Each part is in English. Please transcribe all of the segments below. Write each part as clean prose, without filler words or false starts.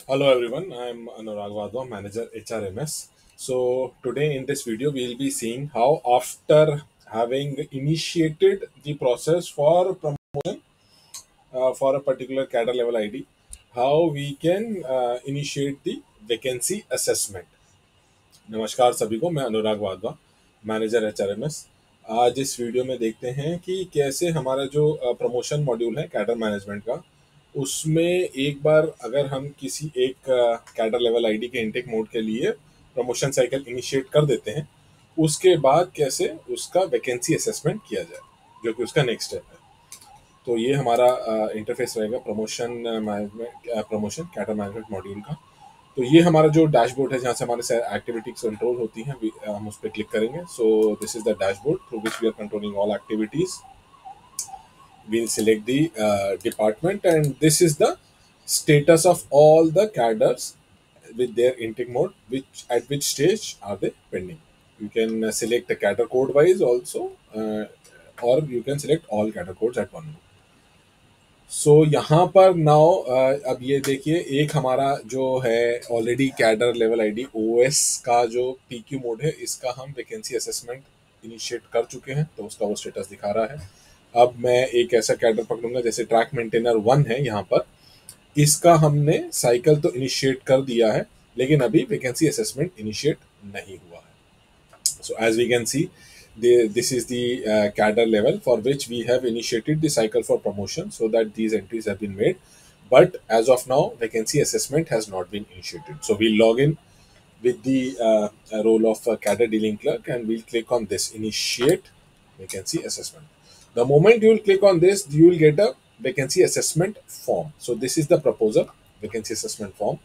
Hello everyone, I'm Anurag Vadwa, Manager HRMS. So today in this video we'll be seeing how after having initiated the process for promotion for a particular cadre level ID, how we can initiate the vacancy assessment. नमस्कार सभी को, मैं अनुराग Wadhwa, manager HRMS. आज इस video में देखते हैं कि कैसे हमारा जो प्रमोशन मॉड्यूल है कैडर मैनेजमेंट का, उसमें एक बार अगर हम किसी एक कैडर लेवल आईडी के इनटेक मोड के लिए प्रमोशन साइकिल इनिशिएट कर देते हैं, उसके बाद कैसे उसका वैकेंसी असेसमेंट किया जाए, जो कि उसका नेक्स्ट स्टेप है। तो ये हमारा इंटरफेस रहेगा promotion management, promotion cadre management module का। तो ये हमारा जो डैशबोर्ड है, जहाँ से हमारे सारे एक्टिविटीज कंट्रोल होती हैं, हम उस पर क्लिक करेंगे। So this is the dashboard through which we are controlling all activities. We'll select the department, and this is the status of all the cadres with their intake mode, which at which stage are they pending. You can select the cadre code wise also, or you can select all cadre codes at one go. सो यहाँ पर now अब ये देखिए, एक हमारा जो है already cadre level ID OS का जो पीक्यू मोड है, इसका हम वैकेंसी असेसमेंट इनिशिएट कर चुके हैं, तो उसका वो स्टेटस दिखा रहा है। अब मैं एक ऐसा कैडर पकड़ूंगा जैसे ट्रैक मेंटेनर 1 है यहाँ पर, इसका हमने साइकिल तो इनिशिएट कर दिया है, लेकिन अभी वैकेंसी असेसमेंट इनिशिएट नहीं हुआ है। So as we can see, this is the cadre level for which we have initiated the cycle for promotion, so that these entries have been made. But as of now, vacancy assessment has not been initiated. So we'll log in with the role of cadre dealing clerk, and we'll click on this initiate vacancy assessment. The moment you will click on this, you will get a vacancy assessment form. So this is the proposal vacancy assessment form.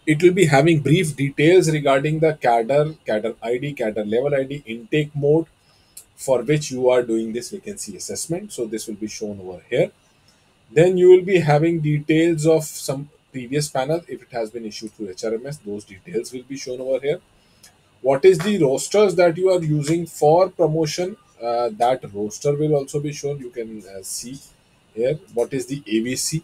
It will be having brief details regarding the cadre ID, cadre level ID, intake mode for which you are doing this vacancy assessment. So this will be shown over here. Then you will be having details of some previous panel. If it has been issued through HRMS, those details will be shown over here. What is the rosters that you are using for promotion? That roster will also be shown. You can see here what is the ABC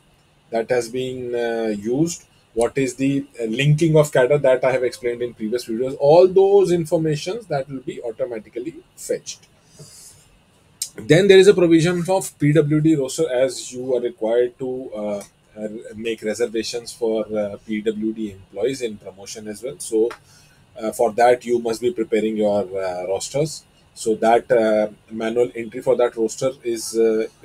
that has been used, what is the linking of cadre that I have explained in previous videos. All those informations that will be automatically fetched. Then there is a provision of PWD roster, as you are required to make reservations for PWD employees in promotion as well. So for that, you must be preparing your rosters. So that manual entry for that roster is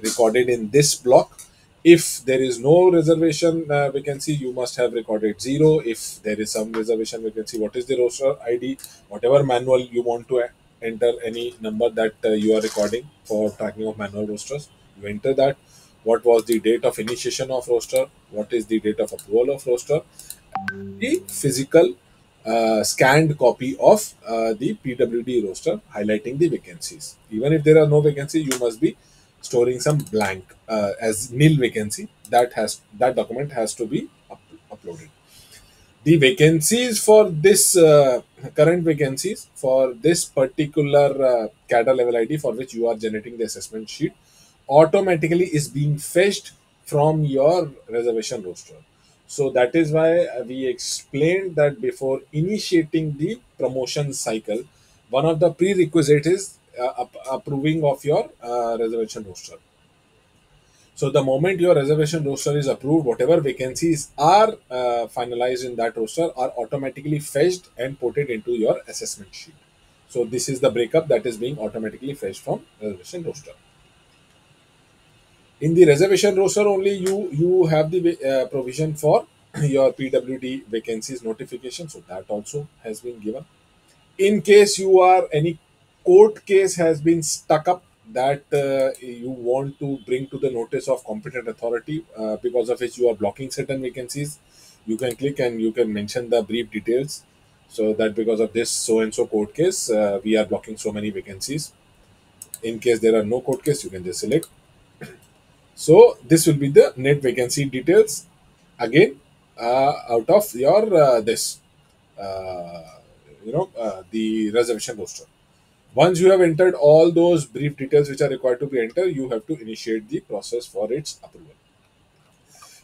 recorded in this block. If there is no reservation vacancy, you must have recorded 0. If there is some reservation vacancy, what is the roster ID? Whatever manual you want to enter, any number that you are recording for tracking of manual rosters, you enter that. What was the date of initiation of roster? What is the date of approval of roster? The physical scanned copy of the PWD roster highlighting the vacancies. Even if there are no vacancies, you must be storing some blank as nil vacancy. That document has to be uploaded. The vacancies for this current vacancies for this particular cadre level ID for which you are generating the assessment sheet automatically is being fetched from your reservation roster. So that is why we explained that before initiating the promotion cycle, one of the prerequisites is approving of your reservation roster. So the moment your reservation roster is approved, whatever vacancies are finalized in that roster are automatically fetched and put it into your assessment sheet. So this is the breakup that is being automatically fetched from reservation roster. In the reservation roster only, you have the provision for your PWD vacancies notification. So that also has been given. In case you are any court case has been stuck up that you want to bring to the notice of competent authority, because of which you are blocking certain vacancies, you can click and you can mention the brief details. So that because of this so and so court case, we are blocking so many vacancies. In case there are no court case, you can just select. So this will be the net vacancy details again, out of your this the reservation roster. Once you have entered all those brief details which are required to be entered, you have to initiate the process for its approval.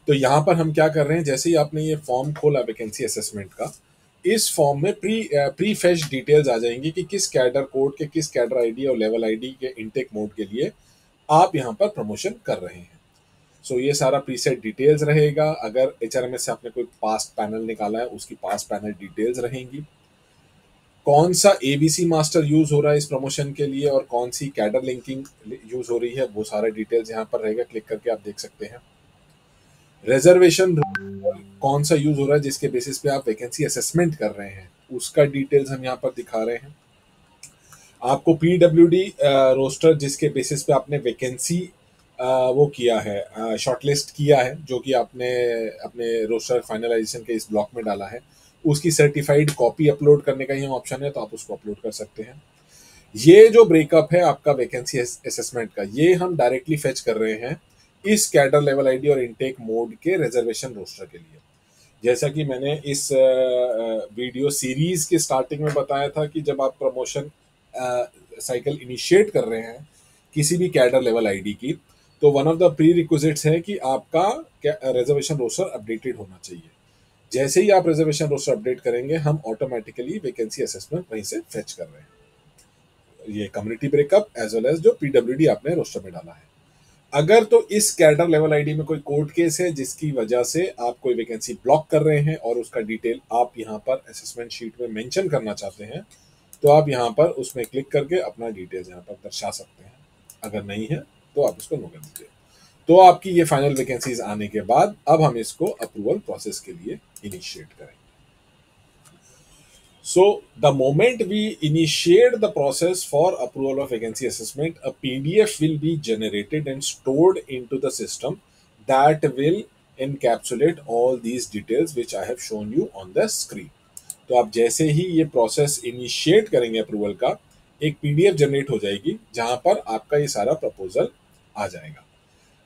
तो यहाँ पर हम क्या कर रहे हैं, जैसे ही आपने ये फॉर्म खोला वैकेंसी असेसमेंट का, इस फॉर्म में प्री फेच डिटेल्स आ जाएंगी कि किस कैडर कोड के, किस कैडर आईडी और लेवल आईडी के इनटेक मोड के लिए आप यहाँ पर प्रमोशन कर रहे हैं। सो ये सारा प्रीसेट डिटेल्स रहेगा। अगर एचआरएमएस से आपने कोई पास्ट पैनल निकाला है, उसकी पास्ट पैनल डिटेल्स रहेंगी। कौन सा एबीसी मास्टर यूज हो रहा है इस प्रमोशन के लिए और कौन सी कैडर लिंकिंग यूज हो रही है, वो सारा डिटेल्स यहाँ पर रहेगा। क्लिक करके आप देख सकते हैं। रिजर्वेशन कौन सा यूज हो रहा है जिसके बेसिस पे आप वैकेंसी असेसमेंट कर रहे हैं, उसका डिटेल्स हम यहाँ पर दिखा रहे हैं। आपको पीडब्ल्यूडी रोस्टर जिसके बेसिस पे आपने वैकेंसी वो किया है, शॉर्टलिस्ट किया है, जो कि आपने अपने रोस्टर फाइनलाइजेशन के इस ब्लॉक में डाला है, उसकी सर्टिफाइड कॉपी अपलोड करने का ही ऑप्शन है, तो आप उसको अपलोड कर सकते हैं। ये जो ब्रेकअप है आपका वैकेंसी असेसमेंट का, ये हम डायरेक्टली फेच कर रहे हैं इस कैडर लेवल आईडी और इनटेक मोड के रिजर्वेशन रोस्टर के लिए। जैसा कि मैंने इस वीडियो सीरीज के स्टार्टिंग में बताया था कि जब आप प्रमोशन साइकिल इनिशिएट कर रहे हैं किसी भी कैडर लेवल आईडी की, तो one of the pre requisites है कि आपका रिजर्वेशन रोस्टर अपडेटेड होना चाहिए। जैसे ही आप रिजर्वेशन रोस्टर अपडेट करेंगे, हम ऑटोमेटिकली वैकेंसी असेसमेंट वहीं से फेच कर रहे हैं, ये community breakup as well as जो पीडब्ल्यूडी आपने रोस्टर में डाला है। अगर तो इस कैडर लेवल आईडी में कोई कोर्ट केस है जिसकी वजह से आप कोई वैकेंसी ब्लॉक कर रहे हैं और उसका डिटेल आप यहाँ पर असेसमेंट शीट में मेंशन करना चाहते हैं, तो आप यहाँ पर उसमें क्लिक करके अपना डिटेल्स यहाँ पर दर्शा सकते हैं। अगर नहीं है तो आप उसको नो कर दीजिए। तो आपकी ये फाइनल वैकेंसीज आने के बाद अब हम इसको अप्रूवल प्रोसेस के लिए इनिशिएट करेंगे। So the moment we initiate the process for approval of vacancy assessment, a PDF will be generated and stored into the system that will encapsulate all these details which I have shown you on the screen. तो आप जैसे ही ये process initiate करेंगे approval का, एक PDF generate हो जाएगी जहां पर आपका ये सारा प्रपोजल आ जाएगा।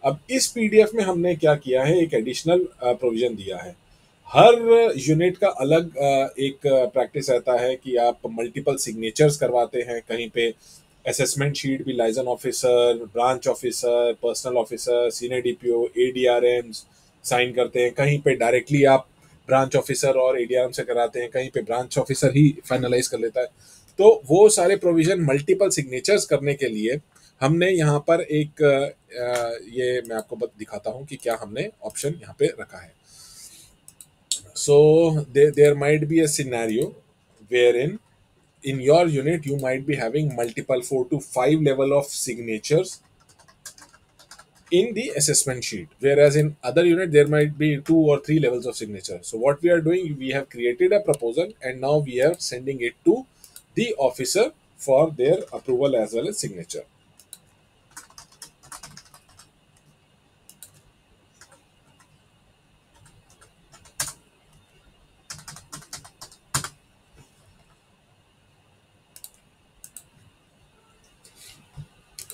अब इस पीडीएफ में हमने क्या किया है, एक एडिशनल प्रोविजन दिया है। हर यूनिट का अलग एक प्रैक्टिस रहता है कि आप मल्टीपल सिग्नेचर्स करवाते हैं। कहीं पे असेसमेंट शीट भी liaison officer, branch officer, personal officer, senior DPO, ADRMs sign करते हैं। कहीं पे डायरेक्टली आप ब्रांच ऑफिसर और एडीआरएम से कराते हैं, कहीं पे ब्रांच ऑफिसर ही फाइनलाइज कर लेता है। तो वो सारे प्रोविजन मल्टीपल सिग्नेचर्स करने के लिए हमने यहाँ पर एक ये मैं आपको दिखाता हूँ कि क्या हमने ऑप्शन यहाँ पे रखा है। So there might be a scenario wherein in your unit you might be having multiple 4 to 5 level of signatures in the assessment sheet, whereas in other unit there might be 2 or 3 levels of signature. So what we are doing, we have created a proposal and now we are sending it to the officer for their approval as well as signature.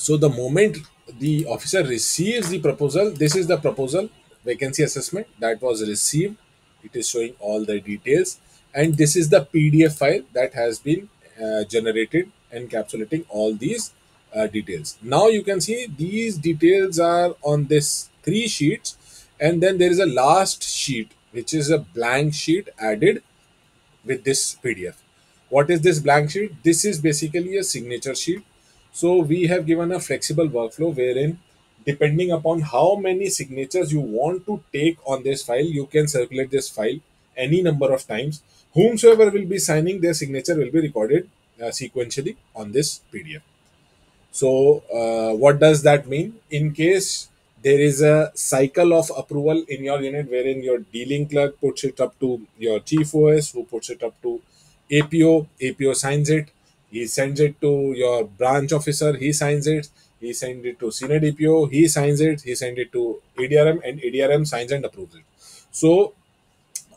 So the moment the officer receives the proposal, this is the proposal vacancy assessment that was received. It is showing all the details, and this is the PDF file that has been generated encapsulating all these details. Now you can see these details are on this 3 sheets, and then there is a last sheet which is a blank sheet added with this PDF. What is this blank sheet? This is basically a signature sheet. So we have given a flexible workflow wherein depending upon how many signatures you want to take on this file, you can circulate this file any number of times. Whomsoever will be signing, their signature will be recorded sequentially on this PDF. So what does that mean? In case there is a cycle of approval in your unit wherein your dealing clerk puts it up to your chief OS, who puts it up to APO signs it, he sends it to your branch officer, he signs it, he sends it to senior DPO, he signs it, he sends it to ADRM, and ADRM signs and approves it. So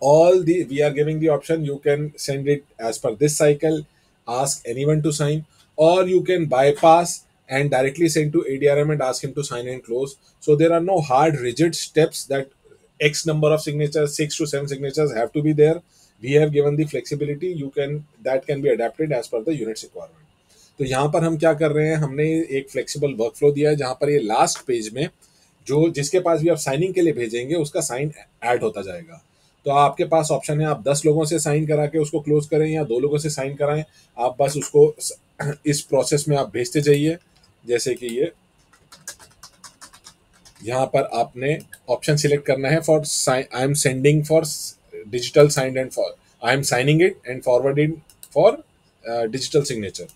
we are giving the option, you can send it as per this cycle, ask anyone to sign, or you can bypass and directly send to ADRM and ask him to sign and close. So there are no hard rigid steps that X number of signatures, 6 to 7 signatures have to be there. We have given the flexibility, that can be adapted as per the unit's requirement. तो यहाँ पर हम क्या कर रहे हैं, हमने एक फ्लेक्सिबल वर्कफ्लो दिया है जहाँ पर ये लास्ट पेज में जो जिसके पास भी आप साइनिंग के लिए भेजेंगे उसका साइन ऐड होता जाएगा। तो आपके पास ऑप्शन है, आप 10 लोगों से साइन करा के उसको क्लोज करें या 2 लोगों से साइन कराएं। आप बस उसको इस प्रोसेस में आप भेजते जाइए। जैसे कि ये यहाँ पर आपने ऑप्शन सिलेक्ट करना है for I am sending for digital sign and for I am signing it and forwarding for digital signature.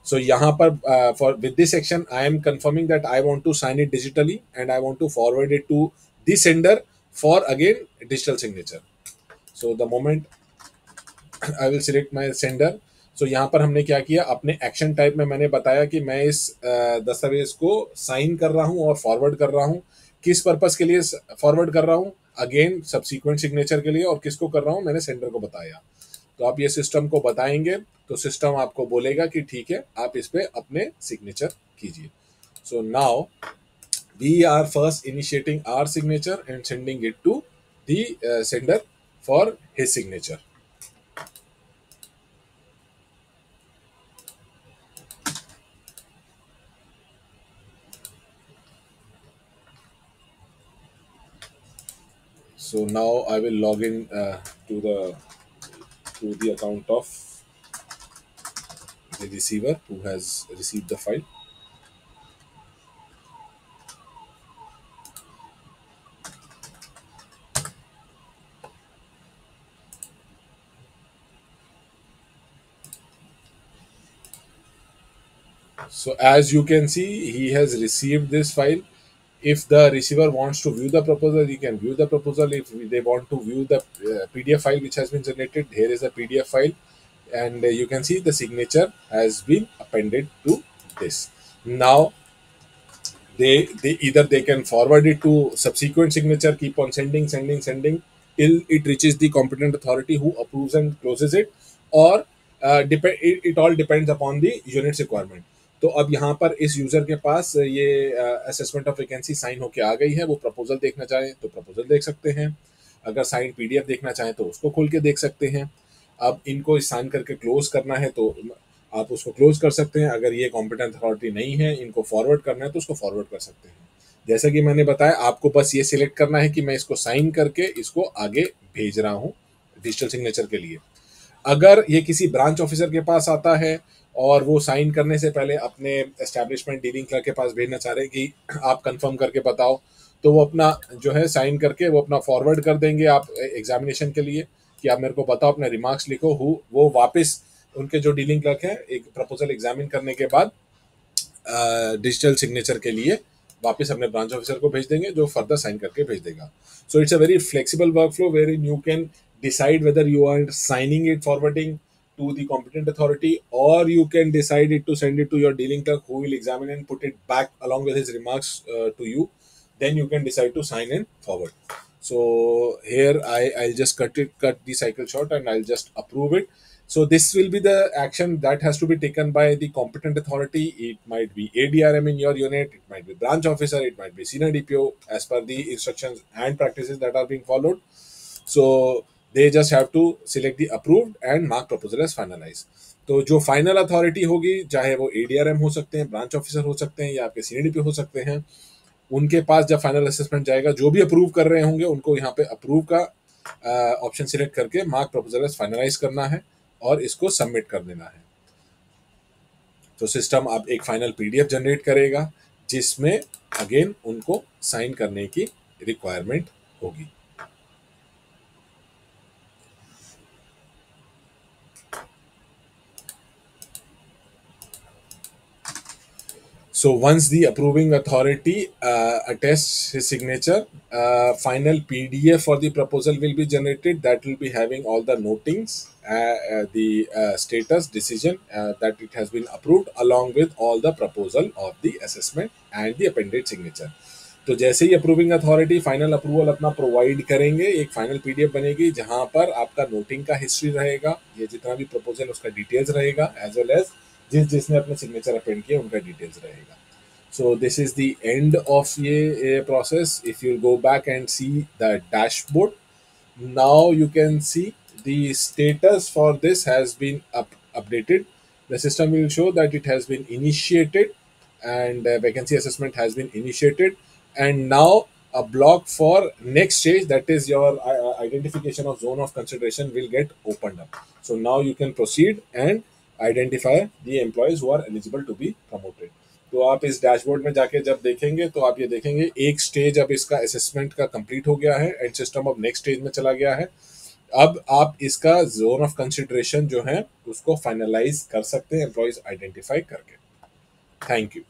So यहाँ पर for with this section I am confirming that I want to sign it digitally and I want to forward it to the sender for again digital signature. So the moment I will select my sender. So यहाँ पर हमने क्या किया, अपने action type में मैंने बताया कि मैं इस दस्तावेज को साइन कर रहा हूँ और फॉरवर्ड कर रहा हूँ। किस पर्पस के लिए फॉरवर्ड कर रहा हूँ, अगेन सब्सिक्वेंट सिग्नेचर के लिए, और किसको कर रहा हूँ मैंने सेंडर को बताया। तो आप ये सिस्टम को बताएंगे तो सिस्टम आपको बोलेगा कि ठीक है आप इस पे अपने सिग्नेचर कीजिए। So now we are first initiating our signature and sending it to the sender for his signature. So now I will log in to the account of the receiver who has received the file. So as you can see, he has received this file. If the receiver wants to view the proposal, he can view the proposal. If they want to view the PDF file which has been generated, here is a PDF file, and you can see the signature has been appended to this. Now they either they can forward it to subsequent signature, keep on sending till it reaches the competent authority who approves and closes it, or it all depends upon the unit's requirement. तो अब यहाँ पर इस user के पास ये assessment of vacancy sign होके आ गई है। वो प्रपोजल देखना चाहे तो प्रपोजल देख सकते हैं, अगर साइन पीडीएफ देखना चाहें तो उसको खोल के देख सकते हैं। अब इनको साइन करके क्लोज करना है तो आप उसको क्लोज कर सकते हैं। अगर ये कॉम्पिटेंट अथॉरिटी नहीं है, इनको फॉरवर्ड करना है तो उसको फॉरवर्ड कर सकते हैं। जैसा कि मैंने बताया, आपको बस ये सिलेक्ट करना है कि मैं इसको साइन करके इसको आगे भेज रहा हूँ डिजिटल सिग्नेचर के लिए। अगर ये किसी ब्रांच ऑफिसर के पास आता है और वो साइन करने से पहले अपने एस्टेब्लिशमेंट डीलिंग क्लर्क के पास भेजना चाह रहे हैं कि आप कंफर्म करके बताओ, तो वो अपना जो है साइन करके वो अपना फॉरवर्ड कर देंगे आप एग्जामिनेशन के लिए कि आप मेरे को बताओ, अपने रिमार्क्स लिखो। वो वापस उनके जो डीलिंग क्लर्क है एक प्रपोजल एग्जामिन करने के बाद डिजिटल सिग्नेचर के लिए वापस अपने ब्रांच ऑफिसर को भेज देंगे जो फर्दर साइन करके भेज देगा। So it's a very flexible workflow wherein you can decide whether you are signing it, forwarding to the competent authority, or you can decide it to send it to your dealing clerk who will examine and put it back along with his remarks to you. Then you can decide to sign and forward. So here I'll just cut the cycle short and I'll just approve it. So this will be the action that has to be taken by the competent authority. It might be ADRM in your unit, it might be branch officer, it might be senior DPO as per the instructions and practices that are being followed. So they just have to select the approved and mark proposal as finalized. तो जो final authority होगी, चाहे वो ADRM हो सकते हैं, branch officer हो सकते हैं या आपके सीनियर हो सकते हैं, उनके पास जब फाइनल असेसमेंट जाएगा, जो भी अप्रूव कर रहे होंगे उनको यहाँ पे अप्रूव का ऑप्शन सिलेक्ट करके मार्क प्रपोजल एज फाइनलाइज करना है और इसको सबमिट कर देना है। तो सिस्टम अब एक फाइनल पीडीएफ जनरेट करेगा जिसमें अगेन उनको साइन करने की रिक्वायरमेंट होगी। So once the approving authority attests his signature, final PDF for the proposal will be generated. That will be having all the notings, the status decision that it has been approved, along with all the proposal of the assessment and the appended signature. तो जैसे ही approving authority final approval अपना provide करेंगे, एक final PDF बनेगी जहां पर आपका noting का हिस्ट्री रहेगा, ये जितना भी प्रपोजल उसका डिटेल्स रहेगा, एज वेल एज जिसने अपने सिग्नेचर अपेंड किया उनका डिटेल्स रहेगा। So this is the end of ये process. If you go back and see the dashboard, now you can see the status for this has been updated. The system will show that it has been initiated and vacancy assessment has been initiated and now a block for next stage, that is your identification of zone of consideration, will get opened up. So now you can proceed and identify the employees who are eligible to be promoted. तो आप इस dashboard में जाके जब देखेंगे तो आप ये देखेंगे एक स्टेज अब इसका असेसमेंट का कंप्लीट हो गया है एंड सिस्टम अब नेक्स्ट स्टेज में चला गया है. अब आप इसका जोन ऑफ कंसिडरेशन जो है उसको फाइनलाइज कर सकते हैं एम्प्लॉयज आइडेंटिफाई करके. Thank you.